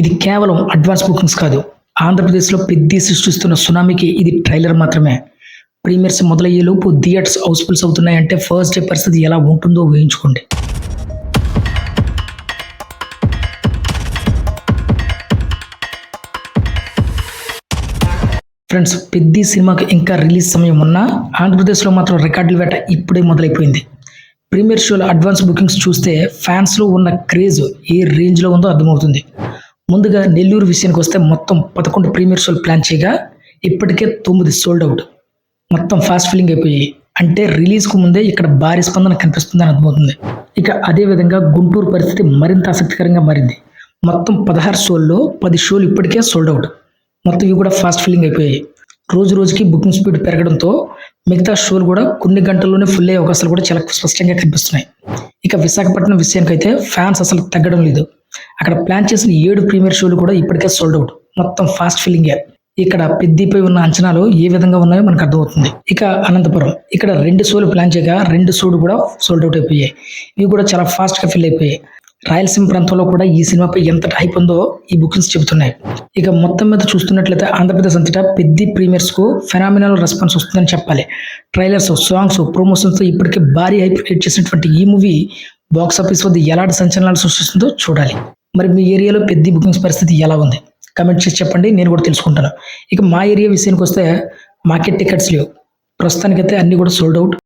ఇది కేవలం advance bookings కాదు, ఆంధ్రప్రదేశ్లో పెద్ద సృష్టిస్తున్న సునామీకి ఇది ట్రైలర్ మాత్రమే. ప్రీమియర్స్ మొదలయ్యేలోపు థియేటర్స్ హౌస్ఫుల్స్ అవుతున్నాయంటే ఫస్ట్ డే పరిస్థితి ఎలా ఉంటుందో ఊహించుకోండి. ఫ్రెండ్స్, పెద్ద సినిమాకి ఇంకా రిలీజ్ సమయం ఉన్నా ఆంధ్రప్రదేశ్లో మాత్రం రికార్డుల వేట ఇప్పుడే మొదలైపోయింది. ప్రీమియర్ షోల అడ్వాన్స్ బుకింగ్స్ చూస్తే ఫ్యాన్స్లో ఉన్న క్రేజ్ ఏ రేంజ్లో ఉందో అర్థమవుతుంది. ముందుగా నెల్లూరు విషయానికి వస్తే మొత్తం 11 ప్రీమియర్ షోలు ప్లాన్ చేయగా ఇప్పటికే 9 సోల్డ్ అవుట్. మొత్తం ఫాస్ట్ ఫిల్లింగ్ అయిపోయాయి. అంటే రిలీజ్కు ముందే ఇక్కడ భారీ స్పందన కనిపిస్తుందని అర్థమవుతుంది. ఇక అదేవిధంగా గుంటూరు పరిస్థితి మరింత ఆసక్తికరంగా మారింది. మొత్తం 16 షోల్లో 10 షోలు ఇప్పటికే సోల్డ్ అవుట్. మొత్తం ఇవి కూడా ఫాస్ట్ ఫిల్లింగ్ అయిపోయాయి. రోజు రోజుకి బుకింగ్ స్పీడ్ పెరగడంతో మిగతా షోలు కూడా కొన్ని గంటల్లోనే ఫుల్ అయ్యే అవకాశాలు కూడా చాలా స్పష్టంగా కనిపిస్తున్నాయి. ఇక విశాఖపట్నం విషయానికైతే ఫ్యాన్స్ అసలు తగ్గడం లేదు. అక్కడ ప్లాన్ చేసిన 7 ప్రీమియర్ షోలు కూడా ఇప్పటికే సోల్డ్ అవుట్. మొత్తం ఫాస్ట్ ఫిల్లింగే. ఇక్కడ పెద్దపై ఉన్న అంచనాలు ఏ విధంగా ఉన్నాయో మనకు అర్థమవుతుంది. ఇక అనంతపురం, ఇక్కడ 2 షోలు ప్లాన్ చేయగా 2 షోలు కూడా సోల్డ్ అవుట్ అయిపోయాయి. ఇవి కూడా చాలా ఫాస్ట్గా ఫిల్ అయిపోయాయి. రాయలసీమ ప్రాంతంలో కూడా ఈ సినిమాపై ఎంత హైప్ ఉందో ఈ బుకింగ్స్ చెబుతున్నాయి. ఇక మొత్తం మీద చూస్తున్నట్లయితే ఆంధ్రప్రదేశ్ అంతటా పెద్ద ప్రీమియర్స్కు ఫెనామినల్ రెస్పాన్స్ వస్తుందని చెప్పాలి. ట్రైలర్స్, సాంగ్స్, ప్రమోషన్స్తో ఇప్పటికే భారీ హైప్ క్రియేట్ చేసినటువంటి ఈ మూవీ బాక్స్ ఆఫీస్ వద్ద ఎలాంటి సంచలనాలు సృష్టిస్తుందో చూడాలి. మరి మీ ఏరియాలో పెద్ద బుకింగ్స్ పరిస్థితి ఎలా ఉంది? కమెంట్ చేసి చెప్పండి, నేను కూడా తెలుసుకుంటాను. ఇక మా ఏరియా విషయానికి వస్తే మాకే టికెట్స్ లేవు. ప్రస్తుతానికైతే అన్నీ కూడా సోల్డ్ అవుట్.